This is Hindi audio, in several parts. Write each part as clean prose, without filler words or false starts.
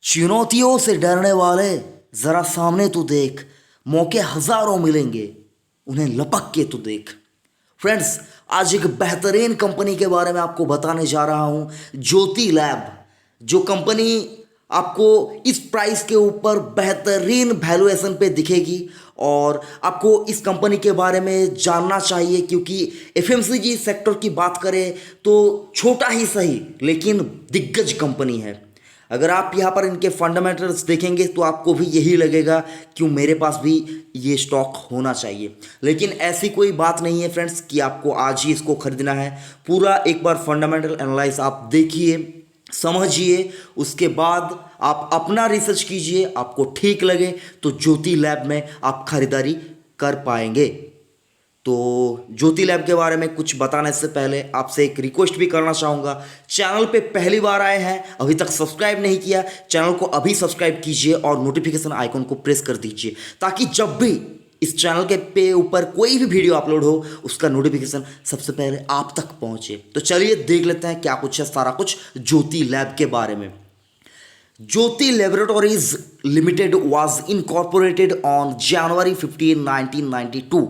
चुनौतियों से डरने वाले जरा सामने तो देख। मौके हजारों मिलेंगे, उन्हें लपक के तो देख। फ्रेंड्स, आज एक बेहतरीन कंपनी के बारे में आपको बताने जा रहा हूं, ज्योति लैब। जो कंपनी आपको इस प्राइस के ऊपर बेहतरीन वैल्यूएशन पे दिखेगी और आपको इस कंपनी के बारे में जानना चाहिए, क्योंकि एफएमसीजी सेक्टर की बात करें तो छोटा ही सही लेकिन दिग्गज कंपनी है। अगर आप यहाँ पर इनके फंडामेंटल्स देखेंगे तो आपको भी यही लगेगा क्यों मेरे पास भी ये स्टॉक होना चाहिए। लेकिन ऐसी कोई बात नहीं है फ्रेंड्स कि आपको आज ही इसको खरीदना है। पूरा एक बार फंडामेंटल एनालाइज आप देखिए, समझिए, उसके बाद आप अपना रिसर्च कीजिए। आपको ठीक लगे तो ज्योति लैब में आप खरीदारी कर पाएंगे। तो ज्योति लैब के बारे में कुछ बताने से पहले आपसे एक रिक्वेस्ट भी करना चाहूँगा। चैनल पे पहली बार आए हैं, अभी तक सब्सक्राइब नहीं किया, चैनल को अभी सब्सक्राइब कीजिए और नोटिफिकेशन आइकन को प्रेस कर दीजिए, ताकि जब भी इस चैनल के पे ऊपर कोई भी वीडियो अपलोड हो उसका नोटिफिकेशन सबसे पहले आप तक पहुँचे। तो चलिए देख लेते हैं क्या कुछ है सारा कुछ ज्योति लैब के बारे में। Jyoti Laboratories Limited was incorporated on January 15, 1992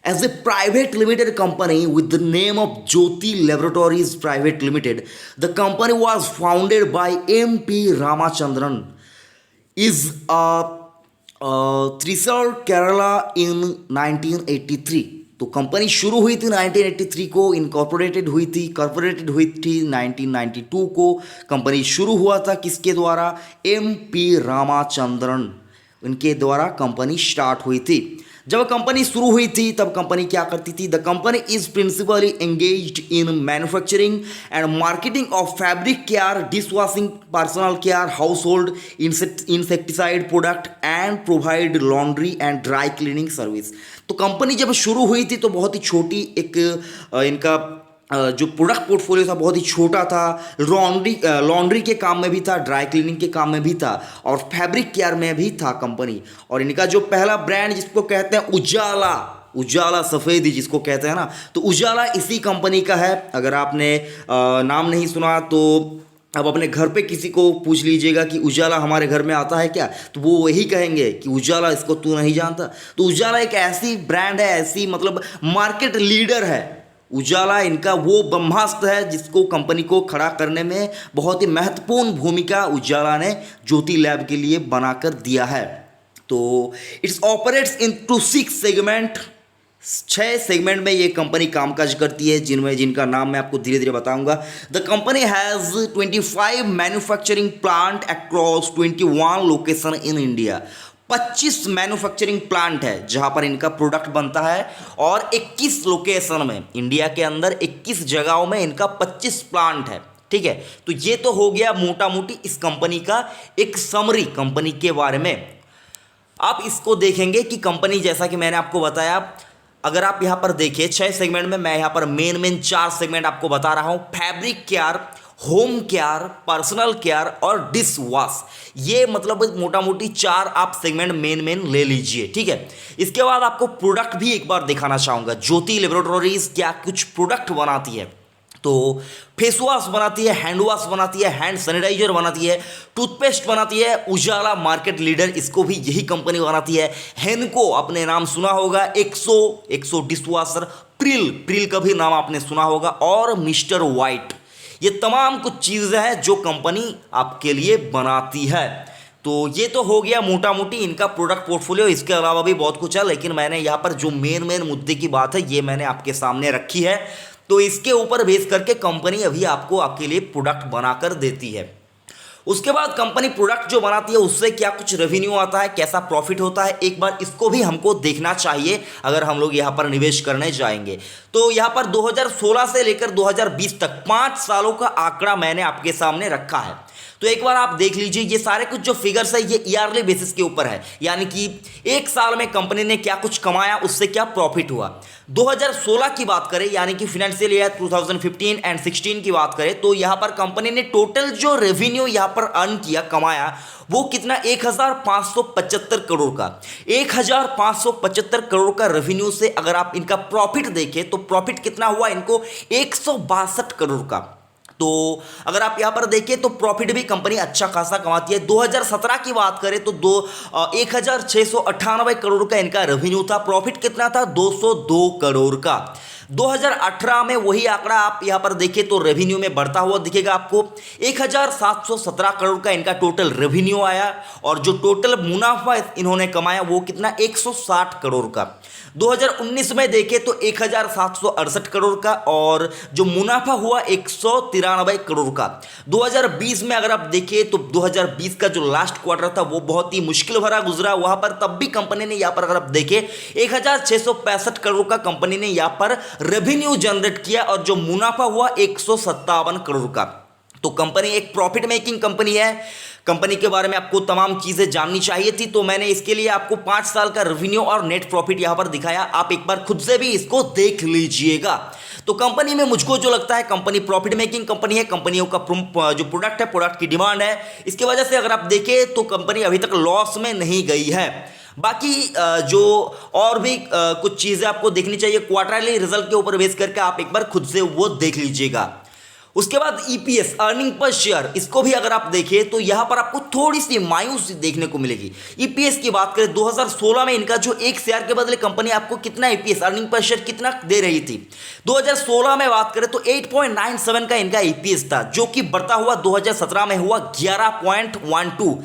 as a private limited company with the name of Jyoti Laboratories Private Limited. The company was founded by M.P. Ramachandran, is Thrissur, Kerala in 1983. तो कंपनी शुरू हुई थी 1983 को, इनकॉर्पोरेटेड हुई थी 1992 को। कंपनी शुरू हुआ था किसके द्वारा? M.P. रामाचंद्रन, उनके द्वारा कंपनी स्टार्ट हुई थी। जब कंपनी शुरू हुई थी तब कंपनी क्या करती थी? The company is principally engaged in manufacturing and marketing of fabric care, dish washing, personal care, house hold insecticide product and provide laundry and dry cleaning service. तो कंपनी जब शुरू हुई थी तो बहुत ही छोटी एक इनका जो प्रोडक्ट पोर्टफोलियो था बहुत ही छोटा था। लॉन्ड्री के काम में भी था, ड्राई क्लीनिंग के काम में भी था और फैब्रिक केयर में भी था कंपनी। और इनका जो पहला ब्रांड जिसको कहते हैं उजाला, उजाला सफ़ेदी जिसको कहते हैं ना, तो उजाला इसी कंपनी का है। अगर आपने नाम नहीं सुना तो अब अपने घर पे किसी को पूछ लीजिएगा कि उजाला हमारे घर में आता है क्या, तो वो वही कहेंगे कि उजाला इसको तू नहीं जानता। तो उजाला एक ऐसी ब्रांड है, ऐसी मतलब मार्केट लीडर है। उजाला इनका वो ब्रह्मास्त्र है जिसको कंपनी को खड़ा करने में बहुत ही महत्वपूर्ण भूमिका उजाला ने ज्योति लैब के लिए बनाकर दिया है। तो it's operates into 6 segment, 6 segment में ये कंपनी कामकाज करती है, जिनका नाम मैं आपको धीरे धीरे बताऊंगा। The company has 25 manufacturing plant across 21 location in India. 25 manufacturing plant है जहां पर इनका प्रोडक्ट बनता है और 21 लोकेशन में, इंडिया के अंदर 21 जगहों में इनका 25 प्लांट है। ठीक है, तो ये तो हो गया मोटा मोटी इस कंपनी का एक समरी कंपनी के बारे में। आप इसको देखेंगे कि कंपनी जैसा कि मैंने आपको बताया, अगर आप यहाँ पर देखिए 6 सेगमेंट में, मैं यहाँ पर मेन 4 सेगमेंट आपको बता रहा हूँ। Fabric care, home care, personal care और डिश वॉश, ये मतलब मोटा मोटी 4 आप सेगमेंट मेन ले लीजिए। ठीक है, इसके बाद आपको प्रोडक्ट भी एक बार दिखाना चाहूँगा। ज्योति लैबोरेटरीज क्या कुछ प्रोडक्ट बनाती है, तो फेस वॉश बनाती है, हैंड वॉश बनाती है, हैंड सैनिटाइजर बनाती है, टूथपेस्ट बनाती है। उजाला मार्केट लीडर, इसको भी यही कंपनी बनाती है। हेनको आपने नाम सुना होगा, 100 डिश वॉशर, प्रिल का भी नाम आपने सुना होगा, और मिस्टर वाइट। ये तमाम कुछ चीज़ें हैं जो कंपनी आपके लिए बनाती है। तो ये तो हो गया मोटा मोटी इनका प्रोडक्ट पोर्टफोलियो। इसके अलावा भी बहुत कुछ है, लेकिन मैंने यहाँ पर जो मेन मुद्दे की बात है ये मैंने आपके सामने रखी है। तो इसके ऊपर बेस करके कंपनी अभी आपके लिए प्रोडक्ट बनाकर देती है। उसके बाद कंपनी प्रोडक्ट जो बनाती है उससे क्या कुछ रेवेन्यू आता है, कैसा प्रॉफिट होता है, एक बार इसको भी हमको देखना चाहिए अगर हम लोग यहाँ पर निवेश करने जाएंगे। तो यहाँ पर 2016 से लेकर 2020 तक 5 सालों का आंकड़ा मैंने आपके सामने रखा है। तो एक बार आप देख लीजिए, ये सारे कुछ जो फिगर्स है ये ईयरली बेसिस के ऊपर है, यानी कि एक साल में कंपनी ने क्या कुछ कमाया, उससे क्या प्रॉफिट हुआ। 2016 की बात करें, यानी कि फाइनेंशियल ईयर 2015 एंड 16 की बात करें, तो यहाँ पर कंपनी ने टोटल जो रेवेन्यू यहाँ पर अर्न किया, कमाया, वो कितना 1575 करोड़ का। 1575 करोड़ का रेवेन्यू से अगर आप इनका प्रॉफिट देखें तो प्रॉफिट कितना हुआ इनको 162 करोड़ का। तो अगर आप यहाँ पर देखें तो प्रॉफिट भी कंपनी अच्छा खासा कमाती है। 2017 की बात करें तो 1698 करोड़ का इनका रेवेन्यू था। प्रॉफिट कितना था? 202 करोड़ का। 2018 में वही आंकड़ा आप यहाँ पर देखें तो रेवेन्यू में बढ़ता हुआ दिखेगा आपको। 1717 करोड़ का इनका टोटल रेवेन्यू आया और जो टोटल मुनाफा इन्होंने कमाया वो कितना? 160 करोड़ का। 2019 में देखें तो 1768 करोड़ का और जो मुनाफा हुआ 193 करोड़ का। 2020 में अगर आप देखें तो 2020 का जो लास्ट क्वार्टर था वो बहुत ही मुश्किल भरा गुजरा। वहां पर तब भी कंपनी ने यहाँ पर अगर आप देखें 1665 करोड़ का कंपनी ने यहाँ पर रेवेन्यू जनरेट किया और जो मुनाफा हुआ 157 करोड़ का। तो कंपनी एक प्रॉफिट मेकिंग कंपनी है। कंपनी के बारे में आपको तमाम चीजें जाननी चाहिए थी, तो मैंने इसके लिए आपको 5 साल का रेवेन्यू और नेट प्रॉफिट यहां पर दिखाया। आप एक बार खुद से भी इसको देख लीजिएगा। तो कंपनी में मुझको जो लगता है कंपनी प्रॉफिट मेकिंग कंपनी है। कंपनियों का जो प्रोडक्ट है, प्रोडक्ट की डिमांड है, इसकी वजह से अगर आप देखें तो कंपनी अभी तक लॉस में नहीं गई है। बाकी जो और भी कुछ चीजें आपको देखनी चाहिए क्वार्टरली रिजल्ट के ऊपर बेस करके, आप एक बार खुद से वो देख लीजिएगा। उसके बाद ईपीएस, अर्निंग पर शेयर, इसको भी अगर आप देखें तो यहां पर आपको थोड़ी सी मायूसी देखने को मिलेगी। ईपीएस की बात करें 2016 में इनका जो एक शेयर के बदले कंपनी आपको कितना ईपीएस, अर्निंग पर शेयर कितना दे रही थी? 2016 में बात करें तो 8.97 का इनका ईपीएस था, जो कि बढ़ता हुआ 2017 में हुआ 11.12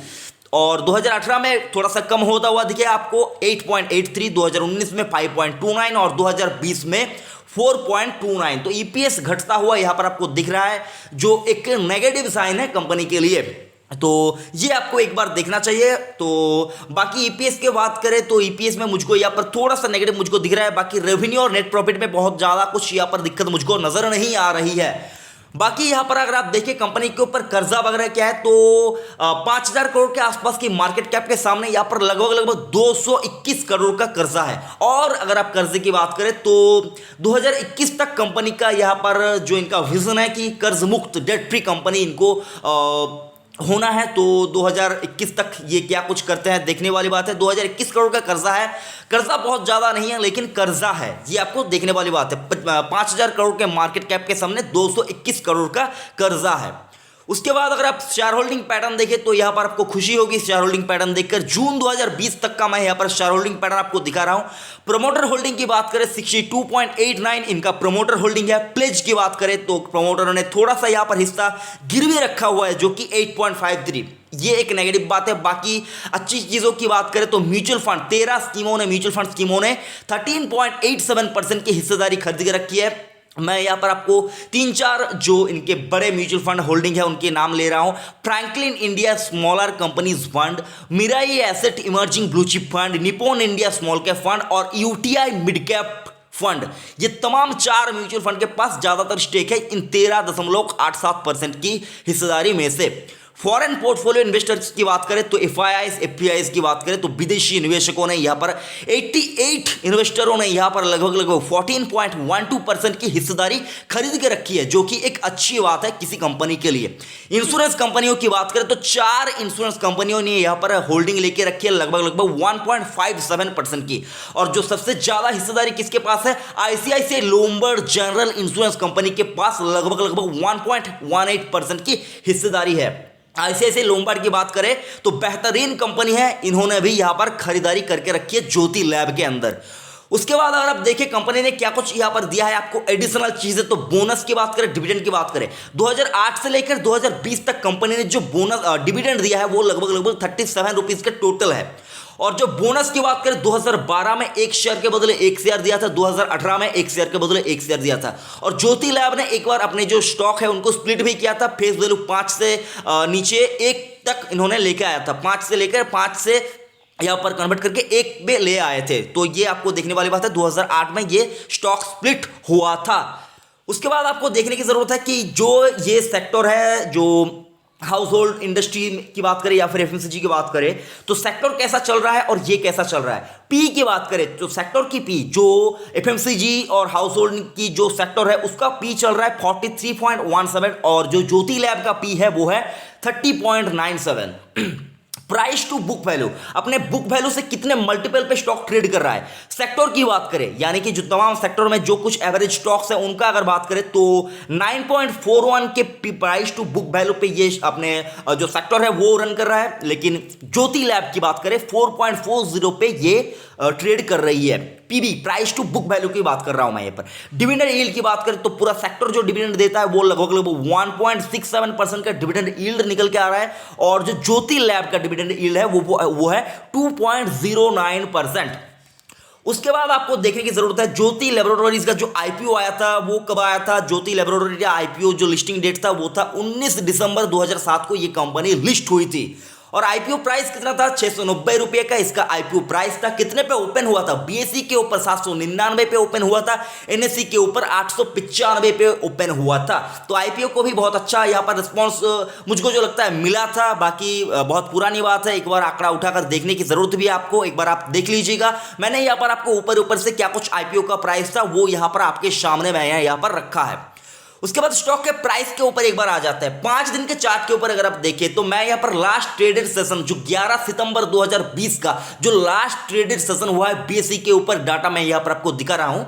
और 2018 में थोड़ा सा कम होता हुआ दिखे आपको 8.83, 2019 में 5.29 और 2020 में 4.29। तो ईपीएस घटता हुआ यहां पर आपको दिख रहा है, जो एक नेगेटिव साइन है कंपनी के लिए। तो ये आपको एक बार देखना चाहिए। तो बाकी ईपीएस की बात करें तो ईपीएस में मुझको यहाँ पर थोड़ा सा नेगेटिव मुझको दिख रहा है। बाकी रेवेन्यू और नेट प्रॉफिट में बहुत ज़्यादा कुछ यहाँ पर दिक्कत मुझको नजर नहीं आ रही है। बाकी यहां पर अगर आप देखें कंपनी के ऊपर कर्जा वगैरह क्या है तो 5000 करोड़ के आसपास की मार्केट कैप के सामने यहां पर लगभग 221 करोड़ का कर्जा है। और अगर आप कर्जे की बात करें तो 2021 तक कंपनी का यहां पर जो इनका विजन है कि कर्ज मुक्त डेट फ्री कंपनी इनको होना है। तो 2021 तक ये क्या कुछ करते हैं देखने वाली बात है। 2021 करोड़ का कर्जा है, कर्जा बहुत ज्यादा नहीं है लेकिन कर्जा है, ये आपको देखने वाली बात है। 5000 करोड़ के मार्केट कैप के सामने 221 करोड़ का कर्जा है। उसके बाद अगर आप शेयर होल्डिंग पैटर्न देखें तो यहां पर आपको खुशी होगी शेयर होल्डिंग पैटर्न देखकर। जून 2020 तक का मैं यहां पर शेयर होल्डिंग पैटर्न आपको दिखा रहा हूं। प्रमोटर होल्डिंग की बात करें 62.89 इनका प्रमोटर होल्डिंग है। प्लेज की बात करें तो प्रमोटरों ने थोड़ा सा यहां पर हिस्सा गिरवी रखा हुआ है, जो कि 8.53, ये एक नेगेटिव बात है। बाकी अच्छी चीजों की बात करें तो म्यूचुअल फंड 13 स्कीमों ने, म्यूचुअल फंड स्कीमों ने 13.87% की हिस्सेदारी खरीद के रखी है। मैं यहां पर आपको 3-4 जो इनके बड़े म्यूचुअल फंड होल्डिंग है उनके नाम ले रहा हूं। Franklin India smaller companies fund, Mirae asset emerging blue chip fund, Nippon India small cap fund और यूटीआई मिड कैप फंड। ये तमाम 4 म्यूचुअल फंड के पास ज्यादातर स्टेक है इन 13.87% की हिस्सेदारी में से। फॉरेन पोर्टफोलियो इन्वेस्टर्स की बात करें तो एफआईआईज, एफपीआईज की बात करें तो विदेशी निवेशकों ने यहां पर 88 इन्वेस्टरों ने यहां पर लगभग 14.12% की हिस्सेदारी खरीद के रखी है, जो कि एक अच्छी बात है किसी कंपनी के लिए। इंश्योरेंस कंपनियों की बात करें तो 4 इंश्योरेंस कंपनियों ने यहां पर होल्डिंग लेके रखी है लगभग 1.57% की। और जो सबसे ज्यादा हिस्सेदारी किसके पास है? ICICI Lombard general insurance company के पास लगभग 1.18% की हिस्सेदारी है। आईसीआईसीआई लोम्बार्ड की बात करें तो बेहतरीन कंपनी है, इन्होंने भी यहां पर खरीदारी करके रखी है ज्योति लैब के अंदर। उसके बाद अगर आप देखें कंपनी ने क्या कुछ यहां पर दिया है आपको एडिशनल चीजें, तो बोनस की बात करें, डिविडेंड की बात करें, 2008 से लेकर 2020 तक कंपनी ने जो बोनस डिविडेंड दिया है वो लगभग 37 रुपीज का टोटल है। और जो बोनस की बात करें 2012 में 1 शेयर के बदले 1 शेयर दिया था, 2018 में 1 शेयर के बदले 1 शेयर दिया था। और ज्योति लैब ने एक बार अपने जो स्टॉक है उनको स्प्लिट भी किया था, फेस वैल्यू 5 से नीचे 1 तक इन्होंने लेके आया था, 5 से लेकर 5 से यहां पर कन्वर्ट करके 1 पे ले आए थे। तो ये आपको देखने वाली बात है, 2008 में ये स्टॉक स्प्लिट हुआ था। उसके बाद आपको देखने की जरूरत है कि जो ये सेक्टर है, जो हाउस होल्ड इंडस्ट्री की बात करें या फिर एफएमसीजी की बात करें, तो सेक्टर कैसा चल रहा है और ये कैसा चल रहा है। पी की बात करें तो सेक्टर की पी, जो एफएमसीजी और हाउस होल्ड की जो सेक्टर है उसका पी चल रहा है 43.17 और जो ज्योति लैब का पी है वो है 30.97। प्राइस टू बुक वैल्यू, अपने बुक वैल्यू से कितने मल्टीपल पे स्टॉक ट्रेड कर रहा है। सेक्टर की बात करें, यानी कि जो तमाम सेक्टर में जो कुछ एवरेज स्टॉक्स है उनका अगर बात करें तो 9.41 के प्राइस टू बुक वैल्यू पे ये अपने जो सेक्टर है वो रन कर रहा है। लेकिन ज्योति लैब की बात करें 4.40 पे ये ट्रेड कर रही है। PB, price to book value की बात कर रहा हूं मैं यहाँ पर। डिविडेंड यील्ड की बात करें तो पूरा सेक्टर जो डिविडेंड देता है वो लगभग 1.67% का डिविडेंड यील्ड निकल के आ रहा है, और जो ज्योति लैब का डिविडेंड यील्ड है वो है 2.09%। उसके बाद आपको देखने की जरूरत है ज्योति लैबोरेटरीज का जो आईपीओ आया था वो कब आया था। ज्योति लैबोरेटरी का आईपीओ जो लिस्टिंग डेट था वो था 19 दिसंबर 2007 को ये कंपनी लिस्ट हुई थी, और आईपीओ प्राइस कितना था 690 रुपए का इसका आईपीओ प्राइस था। कितने पे ओपन हुआ था, बीएसई के ऊपर 799 पे ओपन हुआ था, एनएसई के ऊपर 895 पे ओपन हुआ था। तो आईपीओ को भी बहुत अच्छा यहाँ पर रिस्पॉन्स मुझको जो लगता है मिला था। बाकी बहुत पुरानी बात है, एक बार आंकड़ा उठाकर देखने की जरूरत भी है आपको, एक बार आप देख लीजिएगा। मैंने यहाँ पर आपको ऊपर ऊपर से क्या कुछ आईपीओ का प्राइस था वो यहाँ पर आपके सामने मैं यहाँ पर रखा है। उसके बाद स्टॉक के प्राइस के ऊपर एक बार आ जाता है। 5 दिन के चार्ट के ऊपर अगर आप देखें तो मैं यहां पर लास्ट ट्रेडेड सेशन जो 11 सितंबर 2020 का जो लास्ट ट्रेडेड सेशन हुआ है बीएसई के ऊपर डाटा मैं यहां पर आपको दिखा रहा हूं।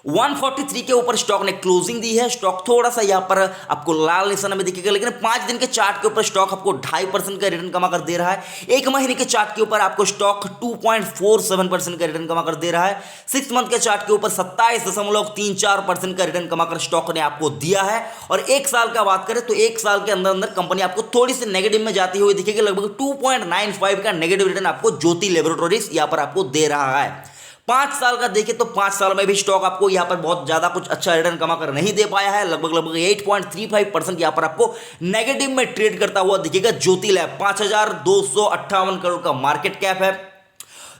143 के ऊपर स्टॉक ने क्लोजिंग दी है। स्टॉक थोड़ा सा यहाँ पर आपको लाल निशान में दिखेगा, लेकिन 5 दिन के चार्ट के ऊपर स्टॉक आपको 2.5% का रिटर्न कमा कर दे रहा है। एक महीने के चार्ट के ऊपर आपको स्टॉक 2.47% का रिटर्न कमा कर दे रहा है। 6 मंथ के चार्ट के ऊपर 27.34% का रिटर्न कमाकर स्टॉक ने आपको दिया है। और एक साल का बात करें तो एक साल के अंदर अंदर कंपनी आपको थोड़ी सी नेगेटिव में जाती हुई दिखेगी, लगभग 2.95 का नेगेटिव रिटर्न आपको ज्योति लैबोरेटरीज यहाँ पर आपको दे रहा है। 5 साल का देखें तो 5 साल में भी स्टॉक आपको यहाँ पर बहुत ज्यादा कुछ अच्छा रिटर्न कमा कर नहीं दे पाया है। लगभग 8.35% यहाँ पर आपको नेगेटिव में ट्रेड करता हुआ दिखेगा ज्योति लैब। 5,258 करोड़ का मार्केट कैप है।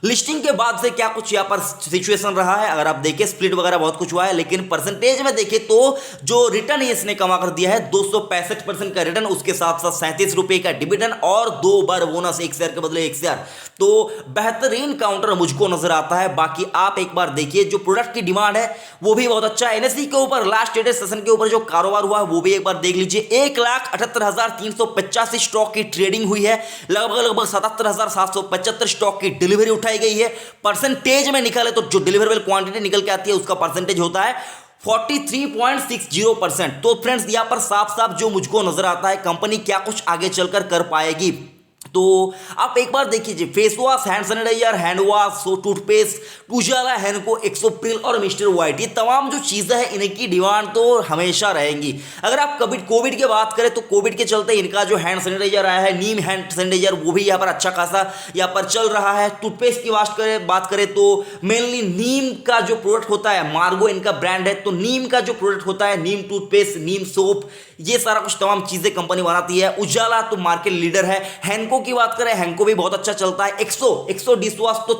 लिस्टिंग के बाद से क्या कुछ यहाँ पर सिचुएशन रहा है अगर आप देखें, स्प्लिट वगैरह बहुत कुछ हुआ है, लेकिन परसेंटेज में देखें तो जो रिटर्न इसने कमा कर दिया है 265% का रिटर्न, उसके साथ साथ 37 रुपए का डिविडेंड और 2 बार बोनस, 1 शेयर के बदले 1 शेयर। तो बेहतरीन काउंटर मुझको नजर आता है। बाकी आप एक बार देखिए जो प्रोडक्ट की डिमांड है वो भी बहुत अच्छा है। एनएसई के ऊपर लास्ट ट्रेडेड सेशन के ऊपर जो कारोबार हुआ है वो भी एक बार देख लीजिए। 1,78,385 स्टॉक की ट्रेडिंग हुई है। लगभग 77,775 स्टॉक की डिलीवरी उठाई गई है। परसेंटेज में निकाले तो जो डिलीवरेबल क्वांटिटी निकल के आती है उसका परसेंटेज होता है 43.60%। तो फ्रेंड्स यहां पर साफ साफ जो मुझको नजर आता है कंपनी क्या कुछ आगे चलकर कर पाएगी। तो आप एक बार देखिए face wash, hand sanitizer, hand wash, toothpaste, Ujala, Henko, Exo Pril और मिस्टर वाइट, ये तमाम जो चीज़ें हैं इनकी डिमांड तो हमेशा रहेंगी। अगर आप कोविड की बात करें तो कोविड के चलते इनका जो हैंड सैनिटाइजर आया है, नीम हैंड सैनिटाइजर, वो भी यहाँ पर अच्छा खासा यहाँ पर चल रहा है। टूथपेस्ट की बात करें तो मेनली नीम का जो प्रोडक्ट होता है, मार्गो इनका ब्रांड है, तो नीम का जो प्रोडक्ट होता है, नीम टूथपेस्ट, नीम सोप, ये सारा कुछ तमाम चीजें कंपनी बनाती है। उजाला तो मार्केट लीडर है। हेनको की बात करें, हेनको भी बहुत अच्छा चलता है। एक्सो डिश वॉश तो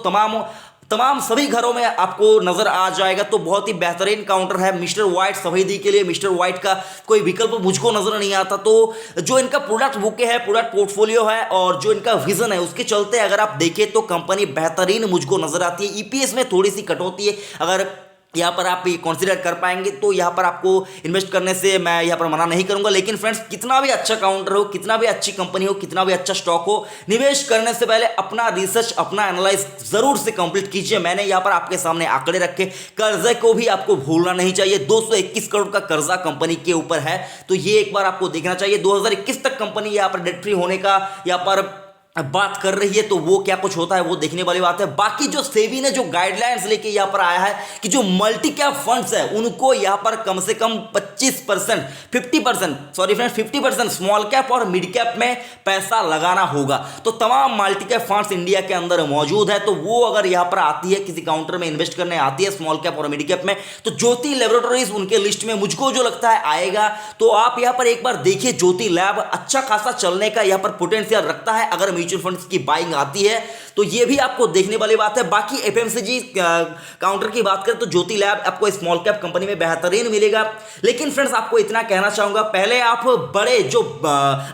तमाम सभी घरों में आपको नजर आ जाएगा, तो बहुत ही बेहतरीन काउंटर है। मिस्टर वाइट सफेदी के लिए मिस्टर वाइट का कोई विकल्प मुझको नजर नहीं आता। तो जो इनका प्रोडक्ट बुके है, प्रोडक्ट पोर्टफोलियो है और जो इनका विजन है उसके चलते अगर आप देखें तो कंपनी बेहतरीन मुझको नजर आती है। ईपीएस में थोड़ी सी कटौती है, अगर यहाँ पर आप ये कंसीडर कर पाएंगे तो यहाँ पर आपको इन्वेस्ट करने से मैं यहाँ पर मना नहीं करूंगा। लेकिन फ्रेंड्स कितना भी अच्छा काउंटर हो, कितना भी अच्छी कंपनी हो, कितना भी अच्छा स्टॉक हो, निवेश करने से पहले अपना रिसर्च, अपना एनालाइज जरूर से कंप्लीट कीजिए। मैंने यहाँ पर आपके सामने आंकड़े रखे, कर्जे को भी आपको भूलना नहीं चाहिए। 221 करोड़ का कर्जा कंपनी के ऊपर है, तो ये एक बार आपको देखना चाहिए। 2021 तक कंपनी यहाँ पर डेट फ्री होने का यहाँ पर बात कर रही है, तो वो क्या कुछ होता है वो देखने वाली बात है। बाकी जो सेबी ने जो गाइडलाइंस लेके यहाँ पर आया है कि जो मल्टी कैप फंड्स है उनको यहाँ पर कम से कम 50% स्मॉल कैप और मिड कैप में पैसा लगाना होगा। तो तमाम मल्टी कैप फंड्स इंडिया के अंदर मौजूद है, तो वो अगर यहाँ पर आती है, किसी काउंटर में इन्वेस्ट करने आती है स्मॉल कैप और मिड कैप में, तो ज्योति लैबोरेटरीज उनके लिस्ट में मुझको जो लगता है आएगा। तो आप यहाँ पर एक बार देखिए, ज्योति लैब अच्छा खासा चलने का यहाँ पर पोटेंशियल रखता है। अगर म्यूचुअल फंड्स की बाइंग आती है तो ये भी आपको देखने वाली बात है। बाकी एफएमसीजी काउंटर की बात करें तो ज्योति लैब आपको स्मॉल कैप कंपनी में बेहतरीन मिलेगा। लेकिन फ्रेंड्स आपको इतना कहना चाहूंगा, पहले आप बड़े जो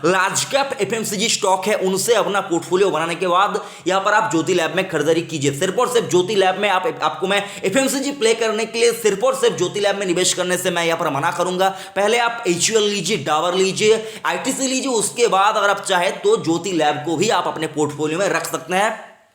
लार्ज कैप एफएमसीजी स्टॉक है उनसे अपना पोर्टफोलियो बनाने के बाद यहां पर आप ज्योति लैब में खरीदारी कीजिए। सिर्फ और सिर्फ ज्योति लैब में आपको मैं एफएमसीजी प्ले करने के लिए सिर्फ और सिर्फ ज्योति लैब में निवेश करने से मैं यहां पर मना करूंगा। पहले आप एचयूएल लीजिए, डाबर लीजिए, आईटीसी लीजिए, उसके बाद अगर आप चाहे तो ज्योति लैब को भी आप अपने पोर्टफोलियो में रख सकते हैं।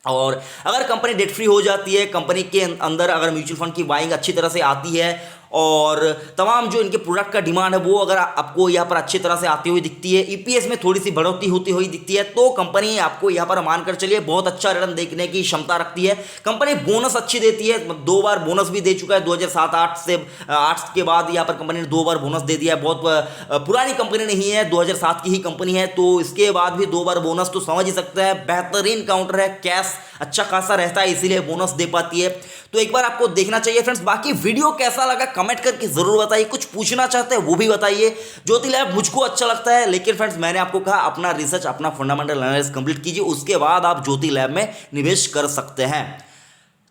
और अगर कंपनी डेट फ्री हो जाती है, कंपनी के अंदर अगर म्यूचुअल फंड की बाइंग अच्छी तरह से आती है और तमाम जो इनके प्रोडक्ट का डिमांड है वो अगर आपको यहाँ पर अच्छी तरह से आती हुई दिखती है, ईपीएस में थोड़ी सी बढ़ोतरी होती हुई दिखती है, तो कंपनी आपको यहाँ पर मानकर चलिए बहुत अच्छा रिटर्न देखने की क्षमता रखती है। कंपनी बोनस अच्छी देती है, 2 बार बोनस भी दे चुका है 2007-8 से 8 के बाद यहाँ पर कंपनी ने 2 बार बोनस दे दिया है। बहुत पुरानी कंपनी नहीं है, 2007 की ही कंपनी है, तो इसके बाद भी 2 बार बोनस तो समझ ही सकते हैं। बेहतरीन काउंटर है, कैश अच्छा खासा रहता है इसीलिए बोनस दे पाती है, तो एक बार आपको देखना चाहिए फ्रेंड्स। बाकी वीडियो कैसा लगा कमेंट करके जरूर बताइए, कुछ पूछना चाहते हैं वो भी बताइए। ज्योति लैब मुझको अच्छा लगता है, लेकिन फ्रेंड्स मैंने आपको कहा अपना रिसर्च, अपना फंडामेंटल एनालिसिस कंप्लीट कीजिए, उसके बाद आप ज्योति लैब में निवेश कर सकते हैं।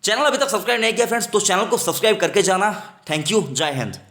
चैनल अभी तक सब्सक्राइब नहीं किया फ्रेंड्स तो चैनल को सब्सक्राइब करके जाना। थैंक यू, जय हिंद।